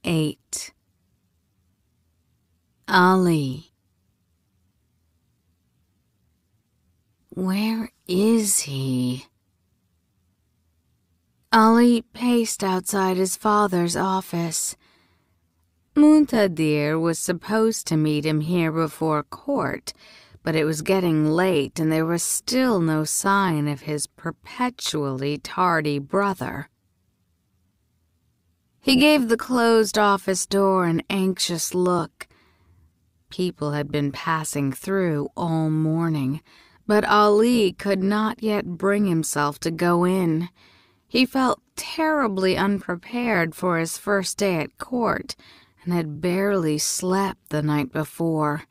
8. Ali. Where is he? Ali paced outside his father's office. Muntadir was supposed to meet him here before court, but it was getting late and there was still no sign of his perpetually tardy brother. He gave the closed office door an anxious look. People had been passing through all morning, but Ali could not yet bring himself to go in. He felt terribly unprepared for his first day at court and had barely slept the night before.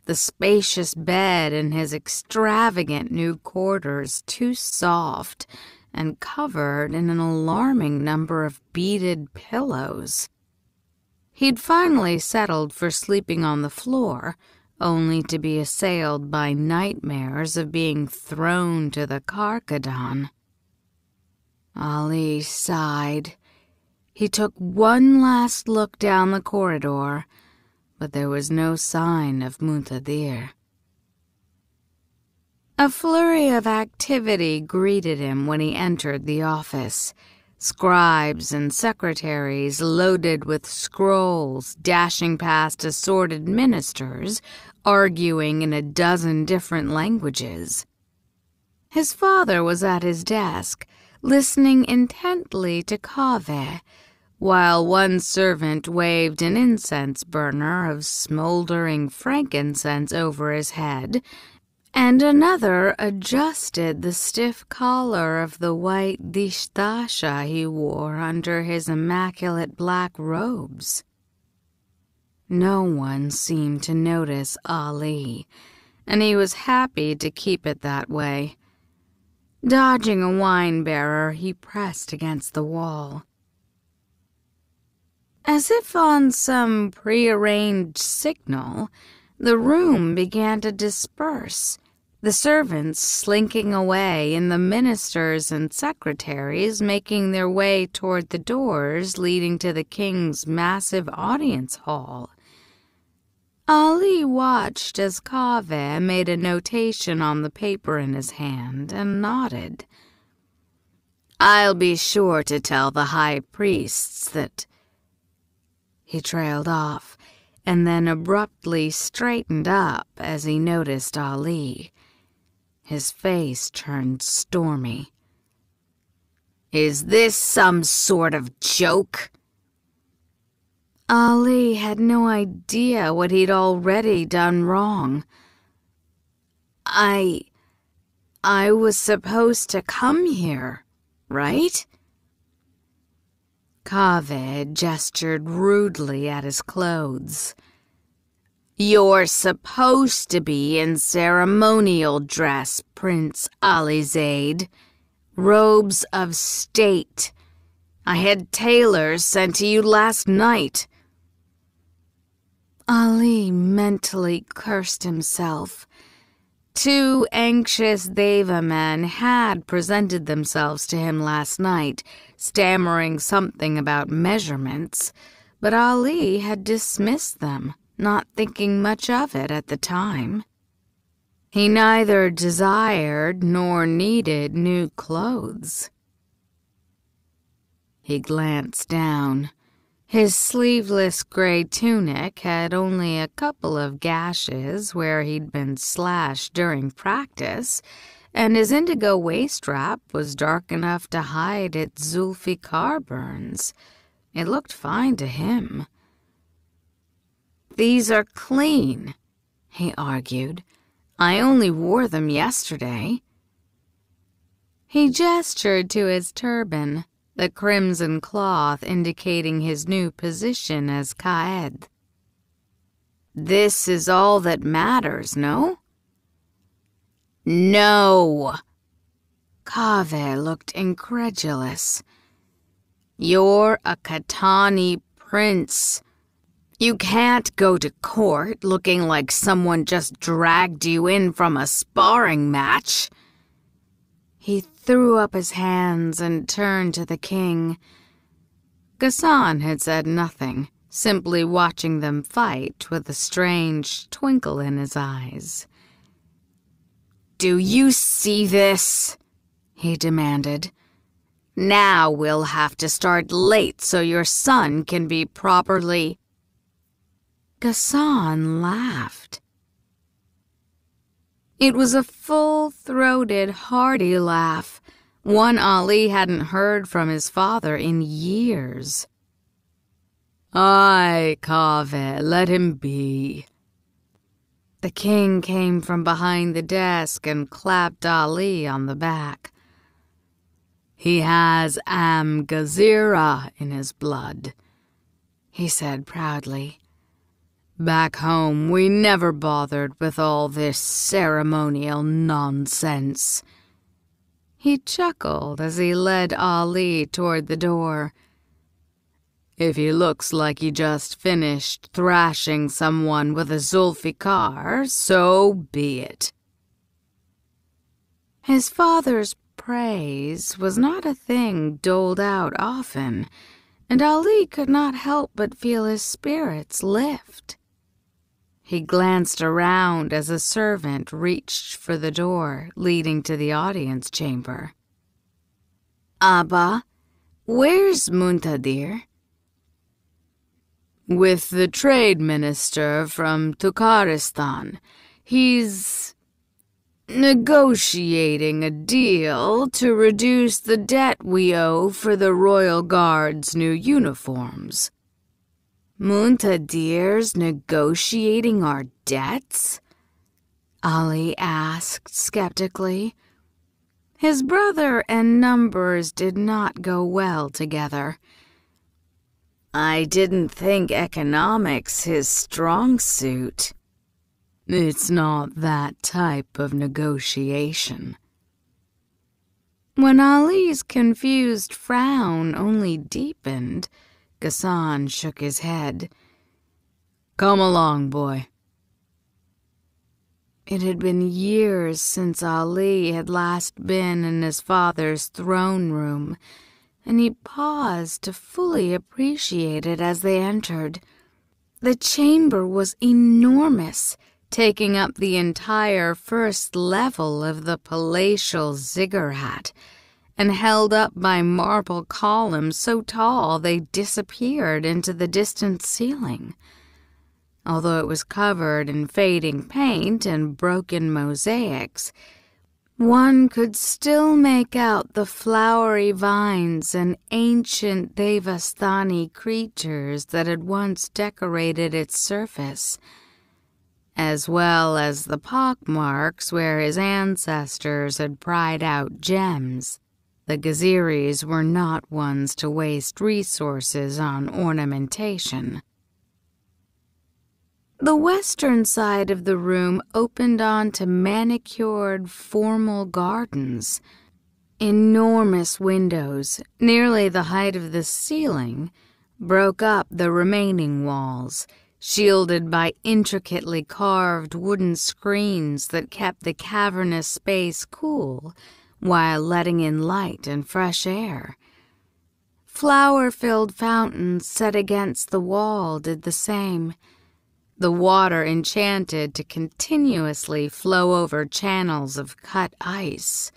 The spacious bed in his extravagant new quarters too soft and covered in an alarming number of beaded pillows. He'd finally settled for sleeping on the floor, only to be assailed by nightmares of being thrown to the Karkadan. Ali sighed. He took one last look down the corridor, but there was no sign of Muntadir. A flurry of activity greeted him when he entered the office. Scribes and secretaries loaded with scrolls dashing past assorted ministers, arguing in a dozen different languages. His father was at his desk, listening intently to Kaveh, while one servant waved an incense burner of smoldering frankincense over his head, and another adjusted the stiff collar of the white dishtasha he wore under his immaculate black robes. No one seemed to notice Ali, and he was happy to keep it that way. Dodging a wine-bearer, he pressed against the wall. As if on some prearranged signal, the room began to disperse, the servants slinking away and the ministers and secretaries making their way toward the doors leading to the king's massive audience hall. Ali watched as Kaveh made a notation on the paper in his hand and nodded. "I'll be sure to tell the high priests that—" He trailed off, and then abruptly straightened up as he noticed Ali. His face turned stormy. "Is this some sort of joke?" Ali had no idea what he'd already done wrong. I was supposed to come here, right?" Kaveh gestured rudely at his clothes. "You're supposed to be in ceremonial dress, Prince Alizade. Robes of state. I had tailors sent to you last night." Ali mentally cursed himself. 2 anxious Deva men had presented themselves to him last night, stammering something about measurements, but Ali had dismissed them, not thinking much of it at the time. He neither desired nor needed new clothes. He glanced down. His sleeveless gray tunic had only a couple of gashes where he'd been slashed during practice, and his indigo waist strap was dark enough to hide its Zulfikar burns. It looked fine to him. "These are clean," he argued. "I only wore them yesterday." He gestured to his turban, the crimson cloth indicating his new position as Qaed. "This is all that matters, no?" "No!" Kaveh looked incredulous. "You're a Khatani prince. You can't go to court looking like someone just dragged you in from a sparring match." He threw up his hands and turned to the king. Ghassan had said nothing, simply watching them fight with a strange twinkle in his eyes. "Do you see this?" he demanded. "Now we'll have to start late so your son can be properly—" Ghassan laughed. It was a full-throated, hearty laugh, one Ali hadn't heard from his father in years. "Aye, Kaveh, let him be." The king came from behind the desk and clapped Ali on the back. "He has Gazira in his blood," he said proudly. "Back home, we never bothered with all this ceremonial nonsense." He chuckled as he led Ali toward the door. "If he looks like he just finished thrashing someone with a Zulfikar, so be it." His father's praise was not a thing doled out often, and Ali could not help but feel his spirits lift. He glanced around as a servant reached for the door leading to the audience chamber. "Abba, where's Muntadir?" "With the trade minister from Tukharistan. He's negotiating a deal to reduce the debt we owe for the Royal Guard's new uniforms." "Muntadir's negotiating our debts?" Ali asked skeptically. His brother and numbers did not go well together. "I didn't think economics his strong suit." "It's not that type of negotiation." When Ali's confused frown only deepened, Ghassan shook his head. "Come along, boy." It had been years since Ali had last been in his father's throne room, and he paused to fully appreciate it as they entered. The chamber was enormous, taking up the entire first level of the palatial ziggurat, and held up by marble columns so tall they disappeared into the distant ceiling. Although it was covered in fading paint and broken mosaics, one could still make out the flowery vines and ancient Devasthani creatures that had once decorated its surface, as well as the pockmarks where his ancestors had pried out gems. The Ghaziris were not ones to waste resources on ornamentation. The western side of the room opened onto manicured, formal gardens. Enormous windows, nearly the height of the ceiling, broke up the remaining walls, shielded by intricately carved wooden screens that kept the cavernous space cool while letting in light and fresh air. Flower-filled fountains set against the wall did the same, the water enchanted to continuously flow over channels of cut ice.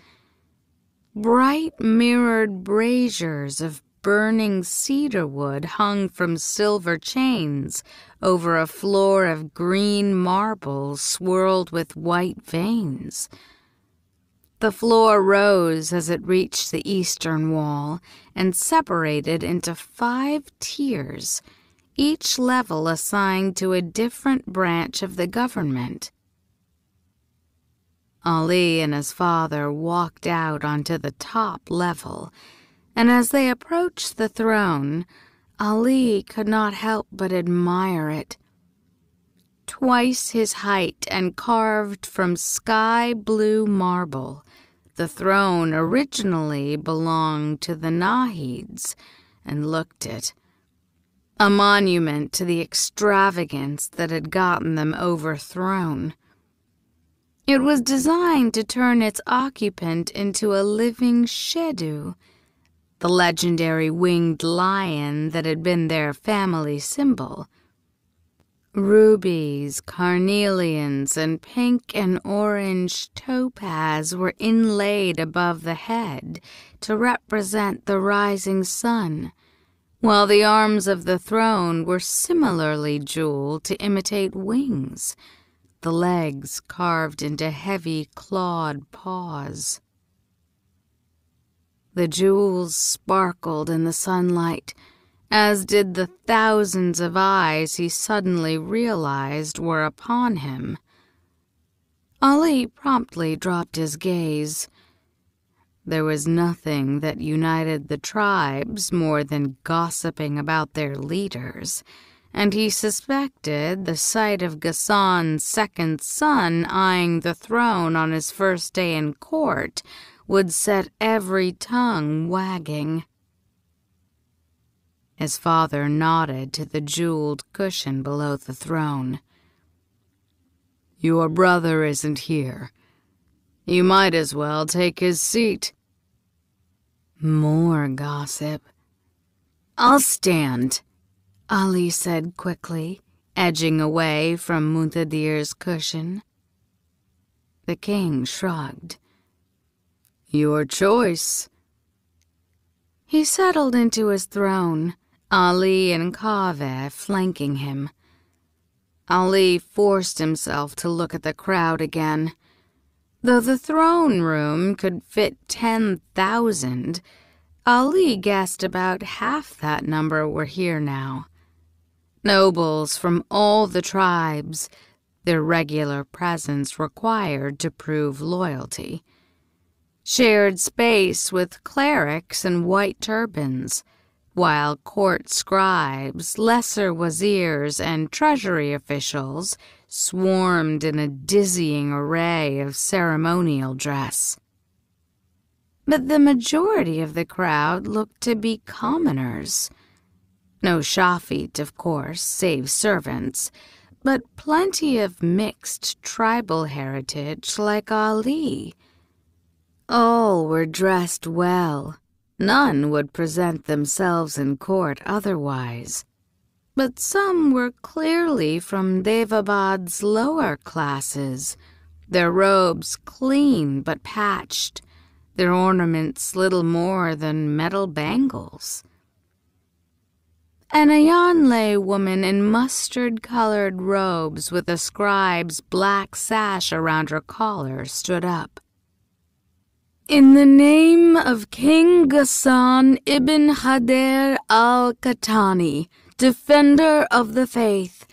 Bright mirrored braziers of burning cedar wood hung from silver chains over a floor of green marble swirled with white veins. The floor rose as it reached the eastern wall and separated into 5 tiers, each level assigned to a different branch of the government. Ali and his father walked out onto the top level, and as they approached the throne, Ali could not help but admire it. Twice his height and carved from sky-blue marble, the throne originally belonged to the Nahids and looked it, a monument to the extravagance that had gotten them overthrown. It was designed to turn its occupant into a living shedu, the legendary winged lion that had been their family symbol. Rubies, carnelians, and pink and orange topaz were inlaid above the head to represent the rising sun, while the arms of the throne were similarly jeweled to imitate wings, the legs carved into heavy clawed paws. The jewels sparkled in the sunlight, as did the thousands of eyes he suddenly realized were upon him. Ali promptly dropped his gaze. There was nothing that united the tribes more than gossiping about their leaders, and he suspected the sight of Ghassan's second son eyeing the throne on his first day in court would set every tongue wagging. His father nodded to the jeweled cushion below the throne. "Your brother isn't here. You might as well take his seat." More gossip. "I'll stand," Ali said quickly, edging away from Muntadir's cushion. The king shrugged. "Your choice." He settled into his throne, Ali and Kaveh flanking him. Ali forced himself to look at the crowd again. Though the throne room could fit 10,000, Ali guessed about half that number were here now. Nobles from all the tribes, their regular presence required to prove loyalty. Shared space with clerics in white turbans, while court scribes, lesser wazirs, and treasury officials swarmed in a dizzying array of ceremonial dress. But the majority of the crowd looked to be commoners. No Shafit, of course, save servants, but plenty of mixed tribal heritage like Ali. All were dressed well. None would present themselves in court otherwise. But some were clearly from Devabad's lower classes, their robes clean but patched, their ornaments little more than metal bangles. An Ayanle woman in mustard-colored robes with a scribe's black sash around her collar stood up. "In the name of King Ghassan ibn Hader al-Qahtani, defender of the faith,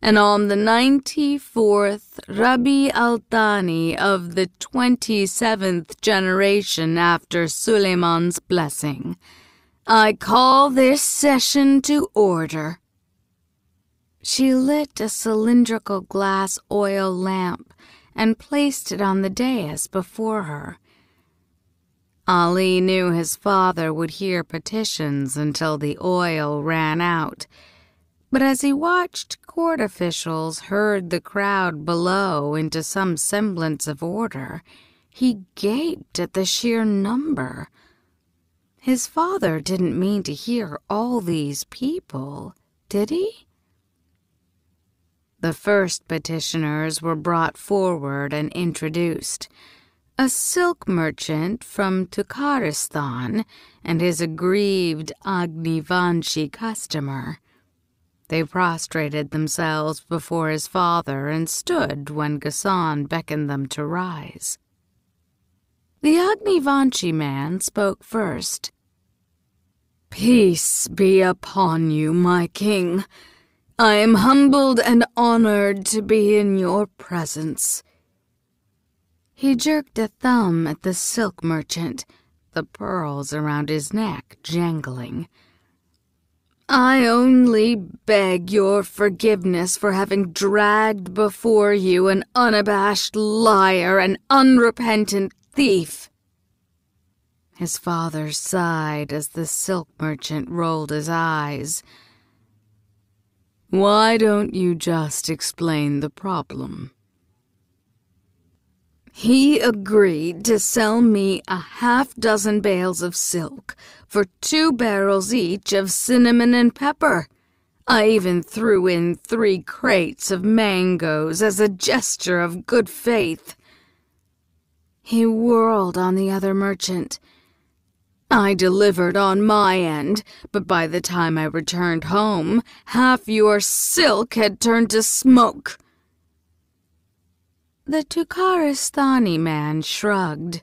and on the 94th Rabi al-Thani of the 27th generation after Suleiman's blessing, I call this session to order." She lit a cylindrical glass oil lamp and placed it on the dais before her. Ali knew his father would hear petitions until the oil ran out, but as he watched court officials herd the crowd below into some semblance of order, he gaped at the sheer number. His father didn't mean to hear all these people, did he? The first petitioners were brought forward and introduced. A silk merchant from Tukharistan and his aggrieved Agnivanshi customer. They prostrated themselves before his father and stood when Ghassan beckoned them to rise. The Agnivanshi man spoke first. "Peace be upon you, my king. I am humbled and honored to be in your presence." He jerked a thumb at the silk merchant, the pearls around his neck jangling. "I only beg your forgiveness for having dragged before you an unabashed liar and unrepentant thief." His father sighed as the silk merchant rolled his eyes. "Why don't you just explain the problem?" He agreed to sell me a half-dozen bales of silk for 2 barrels each of cinnamon and pepper. I even threw in 3 crates of mangoes as a gesture of good faith." He whirled on the other merchant. "I delivered on my end, but by the time I returned home, half your silk had turned to smoke." The Tukharistani man shrugged.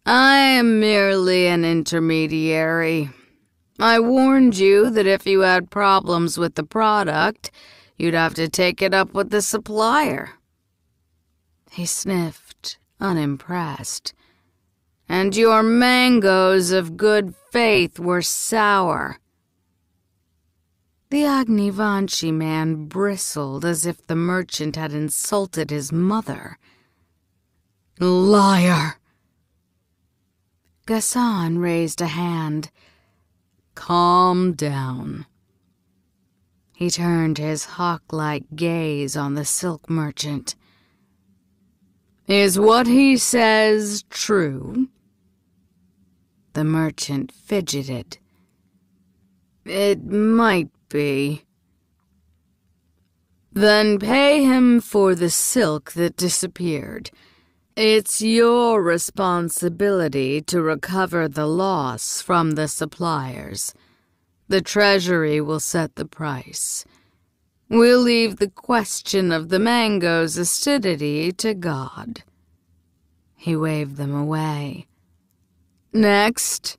"I am merely an intermediary. I warned you that if you had problems with the product, you'd have to take it up with the supplier." He sniffed, unimpressed. "And your mangoes of good faith were sour." The Agnivanshi man bristled as if the merchant had insulted his mother. "Liar!" Ghassan raised a hand. "Calm down." He turned his hawk-like gaze on the silk merchant. "Is what he says true?" The merchant fidgeted. "It might be." "Then pay him for the silk that disappeared. It's your responsibility to recover the loss from the suppliers. The treasury will set the price. We'll leave the question of the mango's acidity to God." He waved them away. "Next."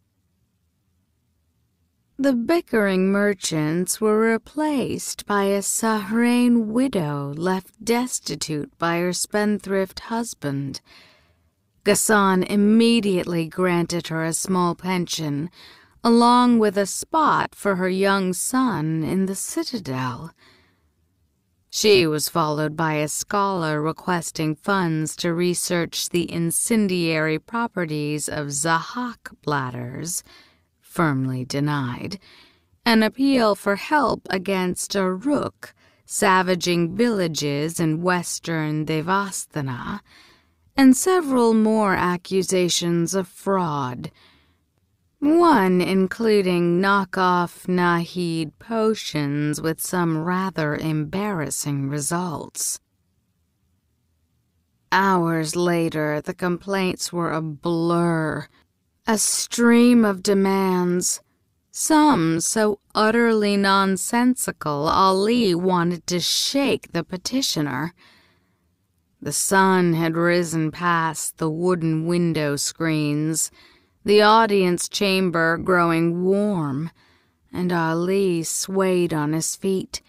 The bickering merchants were replaced by a Sahrain widow left destitute by her spendthrift husband. Ghassan immediately granted her a small pension, along with a spot for her young son in the citadel. She was followed by a scholar requesting funds to research the incendiary properties of Zahak bladders, firmly denied, an appeal for help against a rook savaging villages in western Devasthana, and several more accusations of fraud, one including knockoff Nahri potions with some rather embarrassing results. Hours later, the complaints were a blur, a stream of demands, some so utterly nonsensical Ali wanted to shake the petitioner. The sun had risen past the wooden window screens, the audience chamber growing warm, and Ali swayed on his feet,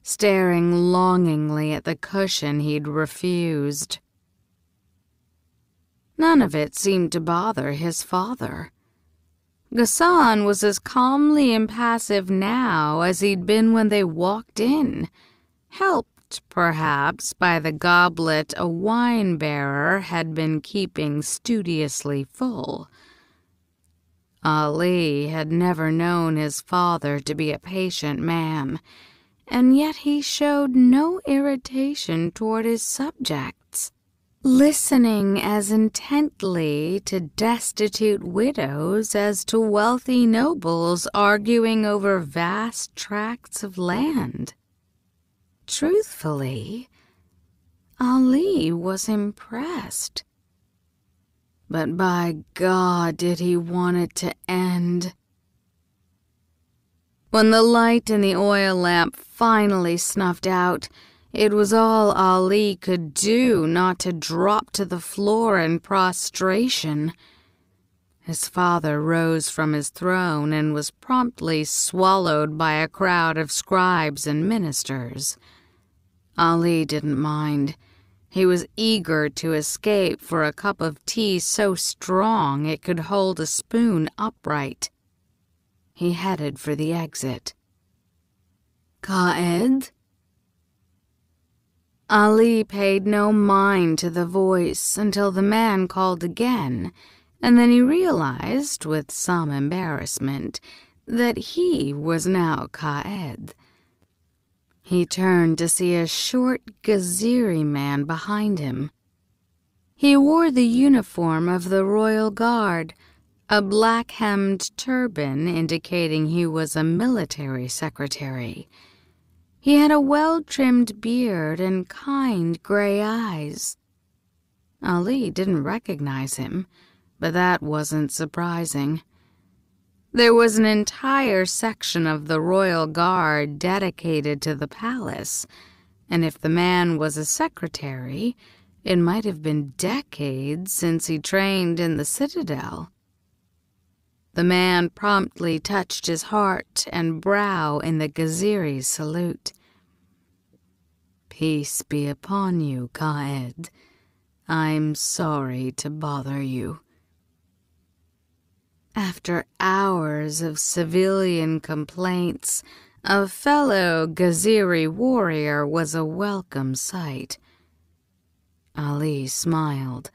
staring longingly at the cushion he'd refused. None of it seemed to bother his father. Ghassan was as calmly impassive now as he'd been when they walked in, helped, perhaps, by the goblet a wine-bearer had been keeping studiously full. Ali had never known his father to be a patient man, and yet he showed no irritation toward his subjects, listening as intently to destitute widows as to wealthy nobles arguing over vast tracts of land. Truthfully, Ali was impressed. But by God, did he want it to end. When the light in the oil lamp finally snuffed out, it was all Ali could do not to drop to the floor in prostration. His father rose from his throne and was promptly swallowed by a crowd of scribes and ministers. Ali didn't mind. He was eager to escape for a cup of tea so strong it could hold a spoon upright. He headed for the exit. "Qaed?" Ali paid no mind to the voice until the man called again, and then he realized, with some embarrassment, that he was now Qaed. He turned to see a short Ghaziri man behind him. He wore the uniform of the royal guard, a black-hemmed turban indicating he was a military secretary. He had a well-trimmed beard and kind gray eyes. Ali didn't recognize him, but that wasn't surprising. There was an entire section of the royal guard dedicated to the palace, and if the man was a secretary, it might have been decades since he trained in the citadel. The man promptly touched his heart and brow in the Gaziri's salute. "Peace be upon you, Qaed. I'm sorry to bother you." After hours of civilian complaints, a fellow Gaziri warrior was a welcome sight. Ali smiled.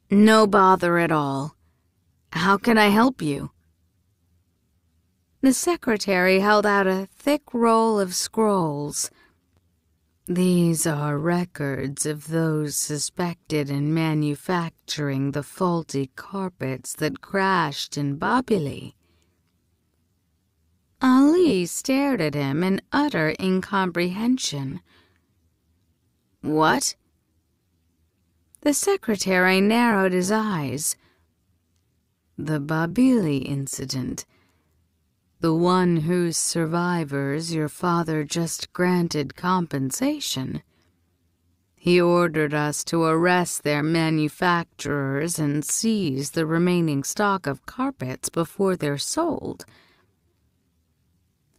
"No bother at all. How can I help you?" The secretary held out a thick roll of scrolls. "These are records of those suspected in manufacturing the faulty carpets that crashed in Babili." Ali stared at him in utter incomprehension. "What?" The secretary narrowed his eyes. "The Babili incident. The one whose survivors your father just granted compensation. He ordered us to arrest their manufacturers and seize the remaining stock of carpets before they're sold."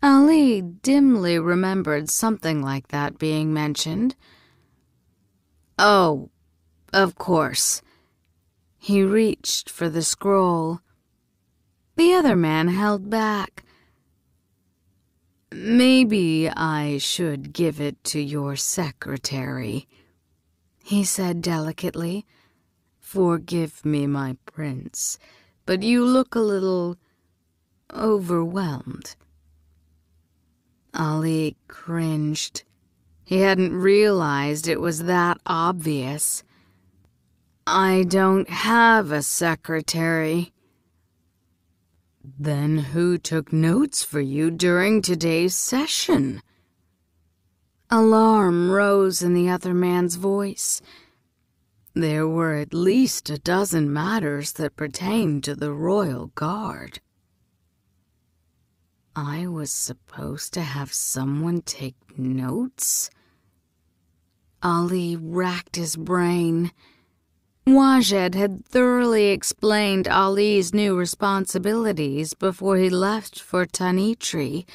Ali dimly remembered something like that being mentioned. "Oh, of course." He reached for the scroll. The other man held back. "Maybe I should give it to your secretary," he said delicately. "Forgive me, my prince, but you look a little overwhelmed." Ali cringed. He hadn't realized it was that obvious. "I don't have a secretary." "Then who took notes for you during today's session?" Alarm rose in the other man's voice. "There were at least a dozen matters that pertained to the royal guard." I was supposed to have someone take notes? Ali racked his brain. Wajed had thoroughly explained Ali's new responsibilities before he left for Tanitri,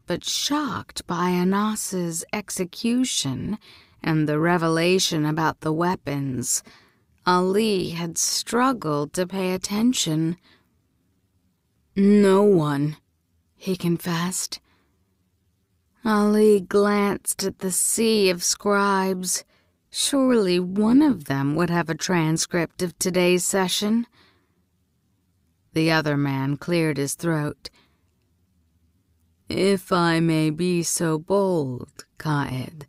but shocked by Anas's execution and the revelation about the weapons, Ali had struggled to pay attention. "No one," he confessed. Ali glanced at the sea of scribes. Surely one of them would have a transcript of today's session. The other man cleared his throat. "If I may be so bold, Qaed,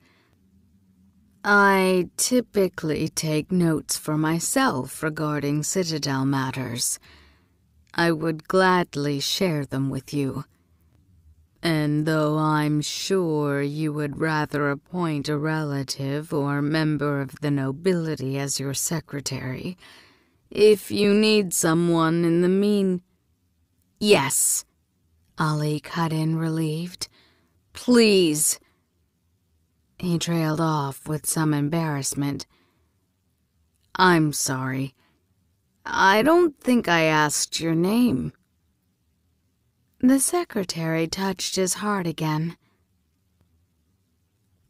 I typically take notes for myself regarding Citadel matters. I would gladly share them with you. And though I'm sure you would rather appoint a relative or member of the nobility as your secretary, if you need someone in the Yes," Ali cut in, relieved. "Please." He trailed off with some embarrassment. "I'm sorry. I don't think I asked your name." The secretary touched his heart again.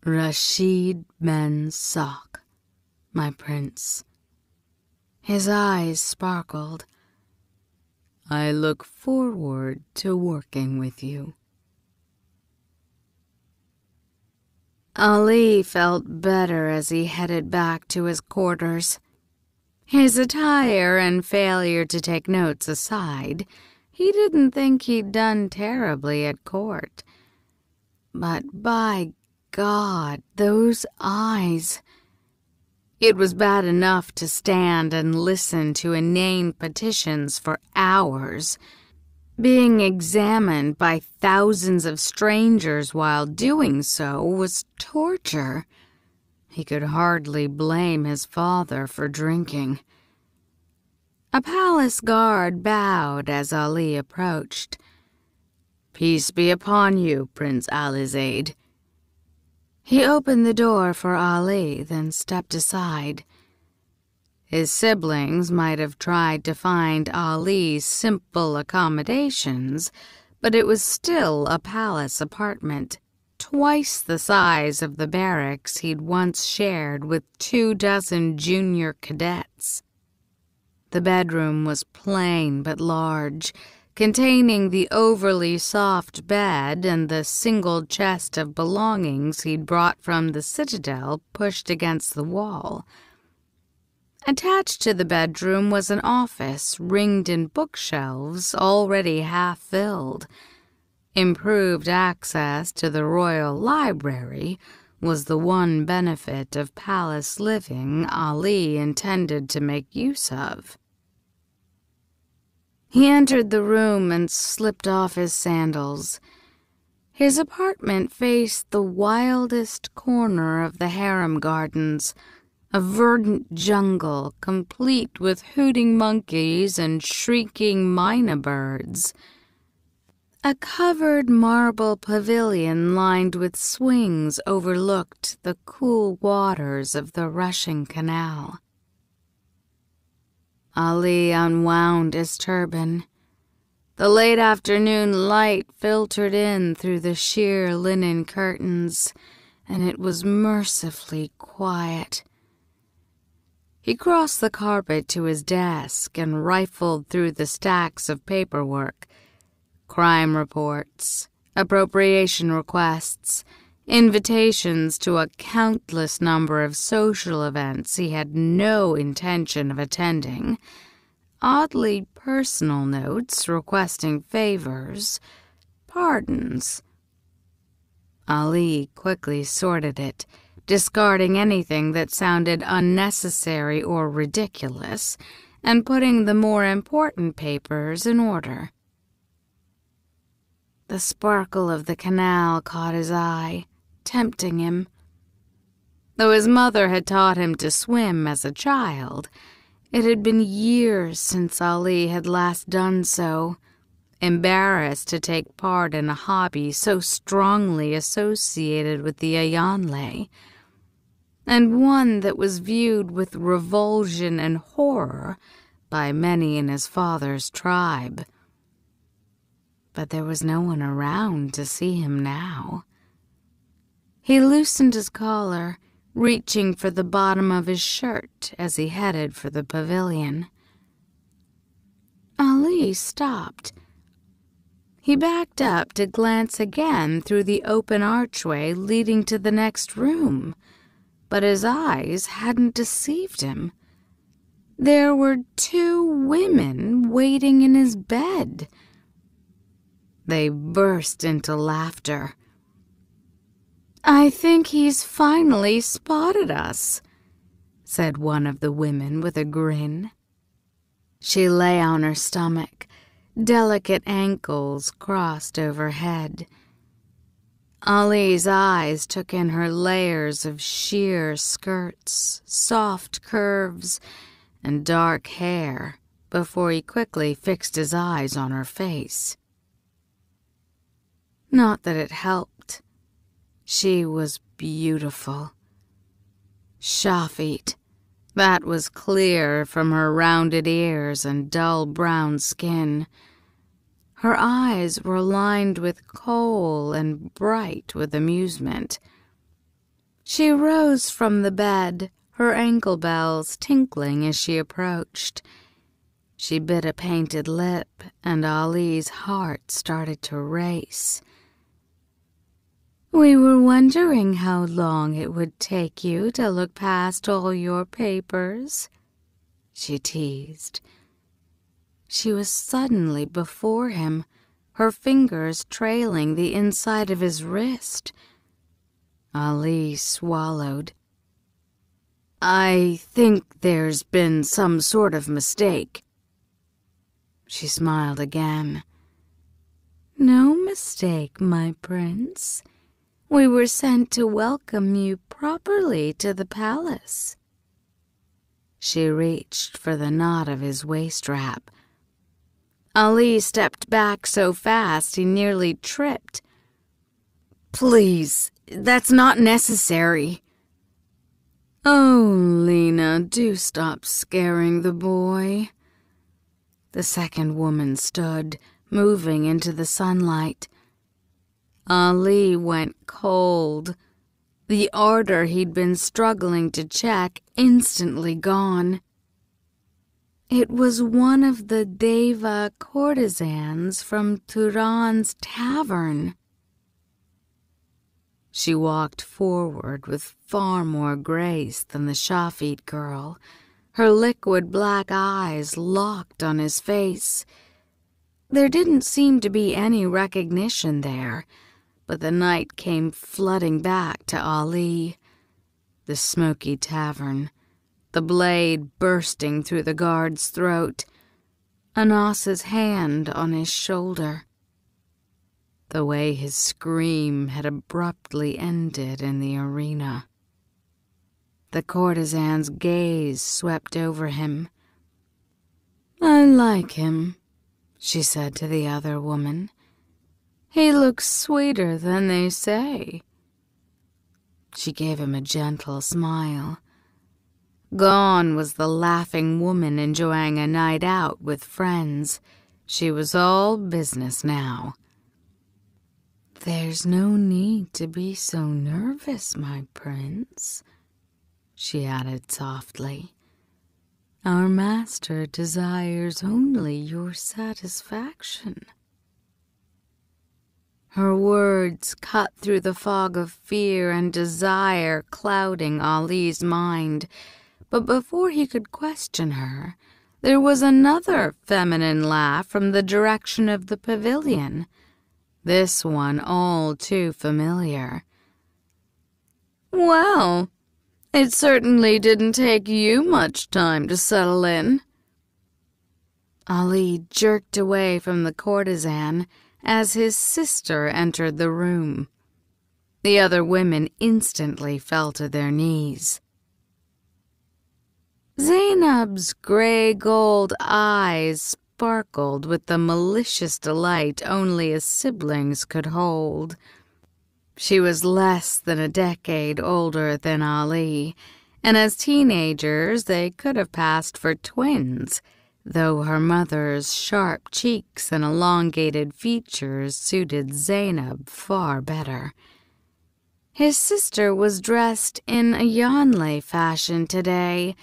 "Rashid Ben Sak, my prince." His eyes sparkled. "I look forward to working with you." Ali felt better as he headed back to his quarters. His attire and failure to take notes aside, he didn't think he'd done terribly at court. But by God, those eyes! It was bad enough to stand and listen to inane petitions for hours. Being examined by thousands of strangers while doing so was torture. He could hardly blame his father for drinking. A palace guard bowed as Ali approached. "Peace be upon you, Prince Alizade." He opened the door for Ali, then stepped aside. His siblings might have tried to find Ali's simple accommodations, but it was still a palace apartment, twice the size of the barracks he'd once shared with 24 junior cadets. The bedroom was plain but large, containing the overly soft bed and the single chest of belongings he'd brought from the citadel pushed against the wall. Attached to the bedroom was an office ringed in bookshelves already half-filled. Improved access to the royal library was the one benefit of palace living Ali intended to make use of. He entered the room and slipped off his sandals. His apartment faced the wildest corner of the harem gardens, a verdant jungle complete with hooting monkeys and shrieking mynah birds. A covered marble pavilion lined with swings overlooked the cool waters of the rushing canal. Ali unwound his turban. The late afternoon light filtered in through the sheer linen curtains, and it was mercifully quiet. He crossed the carpet to his desk and rifled through the stacks of paperwork. Crime reports, appropriation requests, invitations to a countless number of social events he had no intention of attending, oddly personal notes requesting favors, pardons. Ali quickly sorted it, discarding anything that sounded unnecessary or ridiculous, and putting the more important papers in order. The sparkle of the canal caught his eye, tempting him. Though his mother had taught him to swim as a child, it had been years since Ali had last done so, embarrassed to take part in a hobby so strongly associated with the Ayanle, and one that was viewed with revulsion and horror by many in his father's tribe. But there was no one around to see him now. He loosened his collar, reaching for the bottom of his shirt as he headed for the pavilion. Ali stopped. He backed up to glance again through the open archway leading to the next room, but his eyes hadn't deceived him. There were 2 women waiting in his bed. They burst into laughter. "I think he's finally spotted us," said one of the women with a grin. She lay on her stomach, delicate ankles crossed overhead. Ali's eyes took in her layers of sheer skirts, soft curves, and dark hair before he quickly fixed his eyes on her face. Not that it helped. She was beautiful. Shafit, that was clear from her rounded ears and dull brown skin. Her eyes were lined with kohl and bright with amusement. She rose from the bed, her ankle bells tinkling as she approached. She bit a painted lip, and Ali's heart started to race. "We were wondering how long it would take you to look past all your papers," she teased. She was suddenly before him, her fingers trailing the inside of his wrist. Ali swallowed. I think there's been some sort of mistake." She smiled again. "No mistake, my prince. We were sent to welcome you properly to the palace." She reached for the knot of his waist wrap. Ali stepped back so fast he nearly tripped. "Please, that's not necessary." "Oh, Lena, do stop scaring the boy." The second woman stood, moving into the sunlight. Ali went cold. The ardor he'd been struggling to check instantly gone. It was one of the Deva courtesans from Turan's tavern. She walked forward with far more grace than the Shafid girl, her liquid black eyes locked on his face. There didn't seem to be any recognition there, but the night came flooding back to Ali. The smoky tavern, the blade bursting through the guard's throat, Anas's hand on his shoulder. The way his scream had abruptly ended in the arena. The courtesan's gaze swept over him. "I like him," she said to the other woman. "He looks sweeter than they say." She gave him a gentle smile. Gone was the laughing woman enjoying a night out with friends. She was all business now. "There's no need to be so nervous, my prince," she added softly. "Our master desires only your satisfaction." Her words cut through the fog of fear and desire clouding Ali's mind, but before he could question her, there was another feminine laugh from the direction of the pavilion, this one all too familiar. "Well, it certainly didn't take you much time to settle in." Ali jerked away from the courtesan as his sister entered the room. The other women instantly fell to their knees. Zainab's gray-gold eyes sparkled with the malicious delight only as siblings could hold. She was less than a decade older than Ali, and as teenagers they could have passed for twins, though her mother's sharp cheeks and elongated features suited Zainab far better. His sister was dressed in a Yanlei fashion today,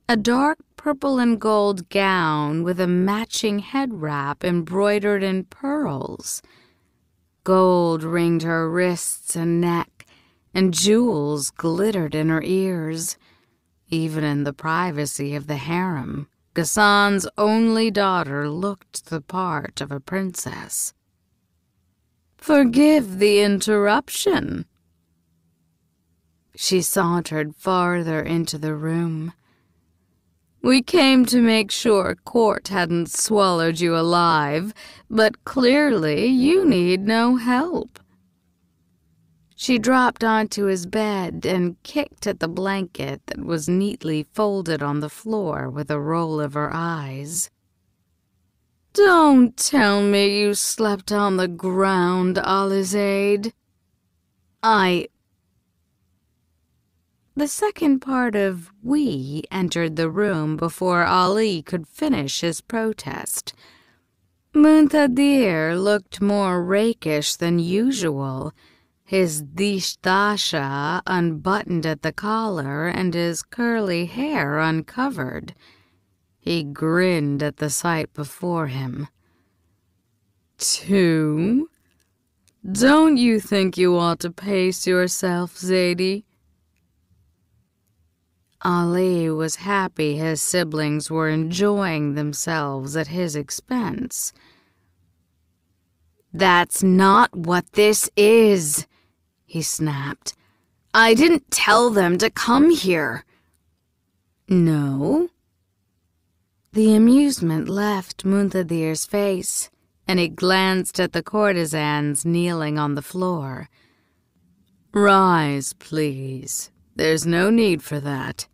a dark purple and gold gown with a matching head wrap embroidered in pearls. Gold ringed her wrists and neck, and jewels glittered in her ears. Even in the privacy of the harem, Ghassan's only daughter looked the part of a princess. "Forgive the interruption." She sauntered farther into the room. "We came to make sure court hadn't swallowed you alive, but clearly you need no help." She dropped onto his bed and kicked at the blanket that was neatly folded on the floor with a roll of her eyes. "Don't tell me you slept on the ground, Alizade." The second part of "we" entered the room before Ali could finish his protest. Muntadir looked more rakish than usual, his dishdasha unbuttoned at the collar and his curly hair uncovered. He grinned at the sight before him. "Two? Don't you think you ought to pace yourself, Zaidi?" Ali was happy his siblings were enjoying themselves at his expense. "That's not what this is," he snapped. "I didn't tell them to come here." No. The amusement left Munthadir's face, and he glanced at the courtesans kneeling on the floor. Rise, please. There's no need for that.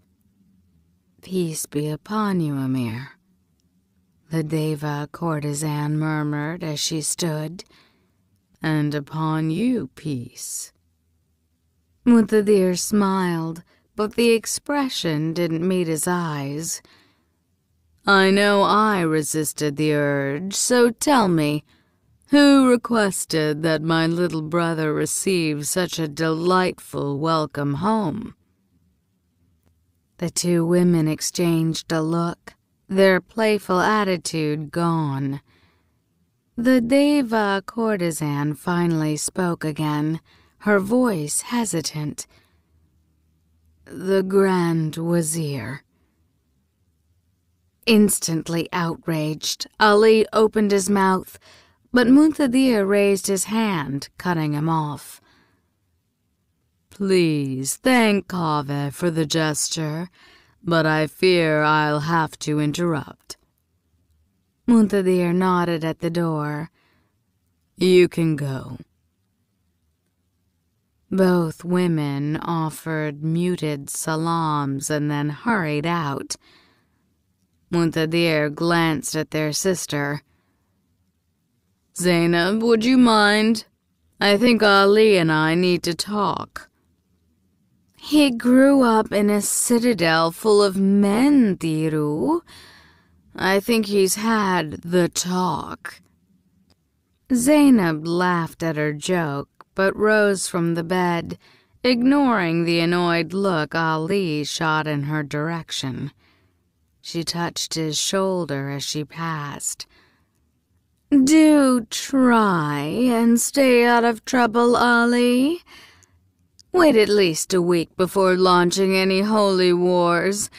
Peace be upon you, Emir, the Deva courtesan murmured as she stood. And upon you, peace. Munthadir smiled, but the expression didn't meet his eyes. I know I resisted the urge, so tell me, who requested that my little brother receive such a delightful welcome home? The two women exchanged a look, their playful attitude gone. The Deva courtesan finally spoke again, her voice hesitant. The Grand Wazir. Instantly outraged, Ali opened his mouth, but Munthadir raised his hand, cutting him off. Please thank Kaveh for the gesture, but I fear I'll have to interrupt. Munthadir nodded at the door. You can go. Both women offered muted salams and then hurried out. Munthadir glanced at their sister. Zainab, would you mind? I think Ali and I need to talk. He grew up in a citadel full of men, Thiru. I think he's had the talk. Zainab laughed at her joke, but rose from the bed, ignoring the annoyed look Ali shot in her direction. She touched his shoulder as she passed. Do try and stay out of trouble, Ali. Wait at least a week before launching any holy wars,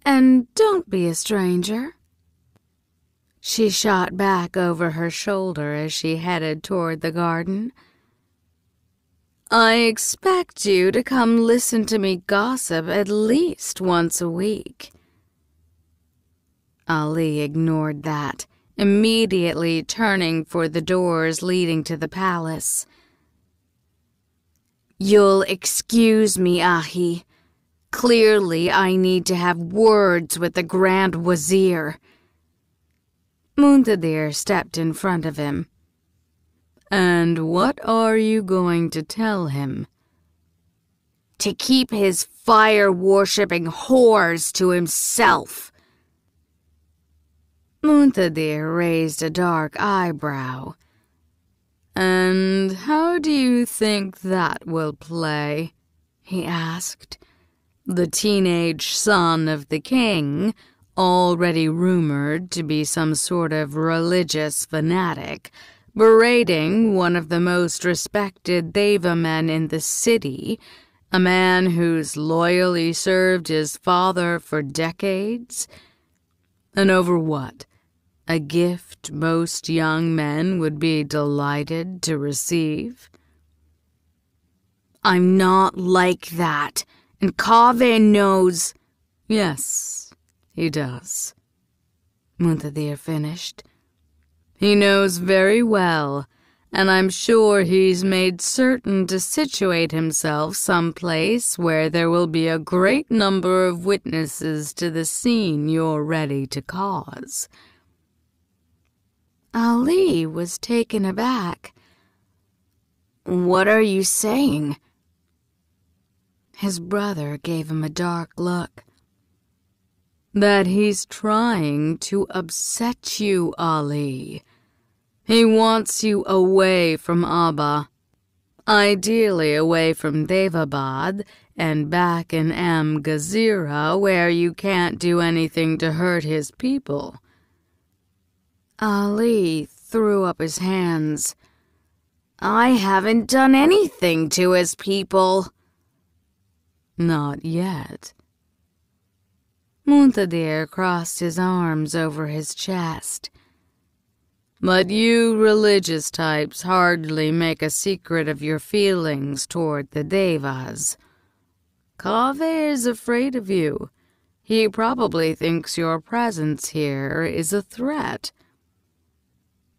and don't be a stranger. She shot back over her shoulder as she headed toward the garden. I expect you to come listen to me gossip at least once a week. Ali ignored that, immediately turning for the doors leading to the palace. You'll excuse me, Ahi. Clearly, I need to have words with the Grand Wazir. Munthadir stepped in front of him. And what are you going to tell him? To keep his fire-worshipping whores to himself. Munthadir raised a dark eyebrow. And how do you think that will play? He asked. The teenage son of the king, already rumored to be some sort of religious fanatic, berating one of the most respected Deva men in the city, a man who's loyally served his father for decades? And over what? A gift most young men would be delighted to receive? I'm not like that, and Kaveh knows. Yes, he does. Munthadir finished. He knows very well, and I'm sure he's made certain to situate himself someplace where there will be a great number of witnesses to the scene you're ready to cause. Ali was taken aback. What are you saying? His brother gave him a dark look. That he's trying to upset you, Ali. He wants you away from Abba, ideally away from Devabad and back in Gazira where you can't do anything to hurt his people. Ali threw up his hands. I haven't done anything to his people. Not yet. Munthadir crossed his arms over his chest. But you religious types hardly make a secret of your feelings toward the Devas. Kaveh is afraid of you, He probably thinks your presence here is a threat.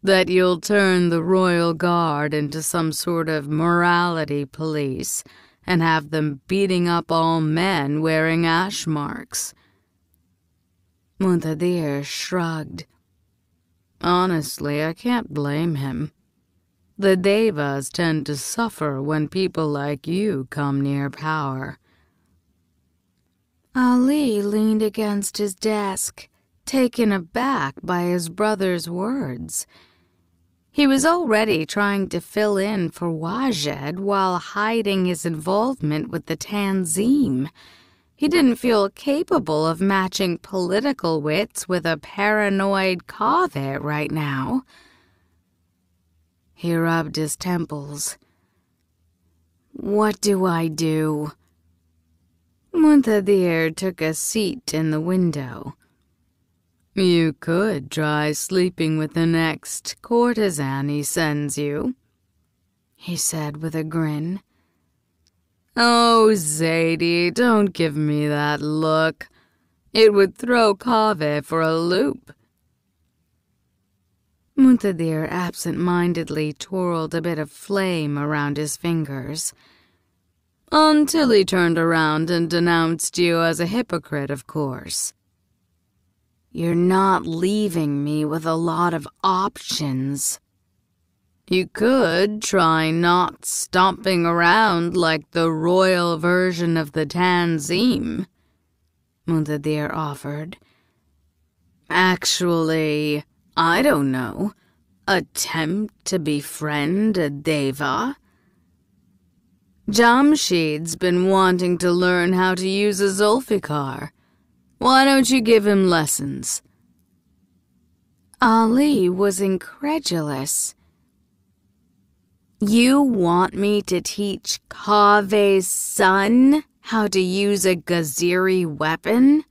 That you'll turn the royal guard into some sort of morality police and have them beating up all men wearing ash marks." Muntadir shrugged. "Honestly, I can't blame him. The devas tend to suffer when people like you come near power." Ali leaned against his desk, taken aback by his brother's words. He was already trying to fill in for Wajed while hiding his involvement with the Tanzim. He didn't feel capable of matching political wits with a paranoid Kaveh right now. He rubbed his temples. "What do I do?" Muntadir took a seat in the window. "You could try sleeping with the next courtesan he sends you," he said with a grin. "Oh, Zadie, don't give me that look. It would throw Kaveh for a loop." Muntadir absent-mindedly twirled a bit of flame around his fingers. "Until he turned around and denounced you as a hypocrite, of course." "You're not leaving me with a lot of options." "You could try not stomping around like the royal version of the Tanzim," Muntadir offered. "Actually, I don't know, attempt to befriend a deva. Jamshid's been wanting to learn how to use a Zulfikar. Why don't you give him lessons?" Ali was incredulous. "You want me to teach Kaveh's son how to use a Gaziri weapon?"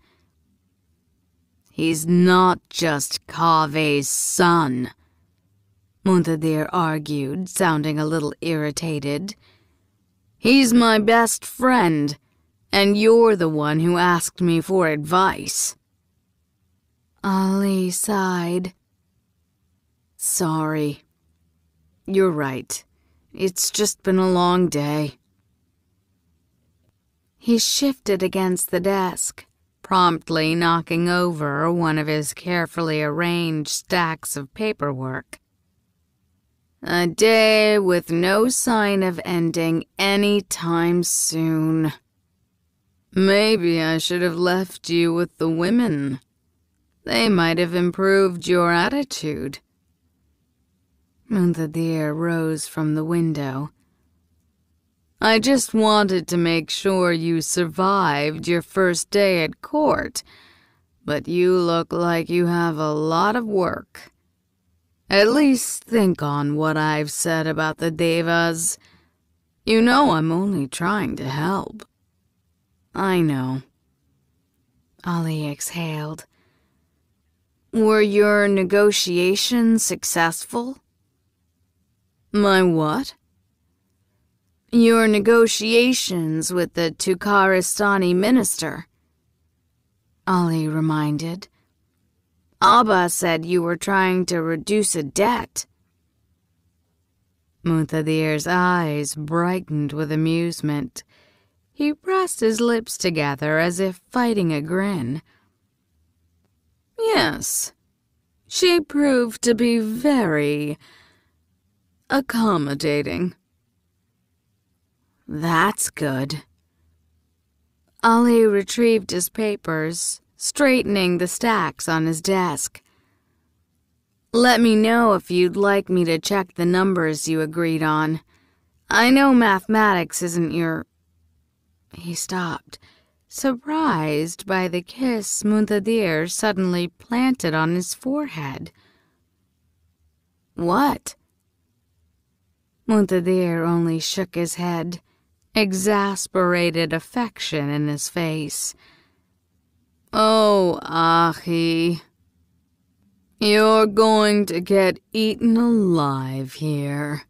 "He's not just Kaveh's son," Muntadir argued, sounding a little irritated. "He's my best friend, and you're the one who asked me for advice." Ali sighed. "Sorry. You're right. It's just been a long day." He shifted against the desk, promptly knocking over one of his carefully arranged stacks of paperwork. "A day with no sign of ending any time soon. Maybe I should have left you with the women. They might have improved your attitude." Muntadir rose from the window. "I just wanted to make sure you survived your first day at court, but you look like you have a lot of work. At least think on what I've said about the devas. You know I'm only trying to help." "I know." Ali exhaled. "Were your negotiations successful?" "My what?" "Your negotiations with the Tukharistani minister," Ali reminded. "Abba said you were trying to reduce a debt." Muntadir's eyes brightened with amusement. He pressed his lips together as if fighting a grin. "Yes, she proved to be very accommodating." "That's good." Ali retrieved his papers, straightening the stacks on his desk. "Let me know if you'd like me to check the numbers you agreed on. I know mathematics isn't your—" He stopped, surprised by the kiss Muntadir suddenly planted on his forehead. "What?" Muntadir only shook his head, exasperated affection in his face. "Oh, Ahi, you're going to get eaten alive here."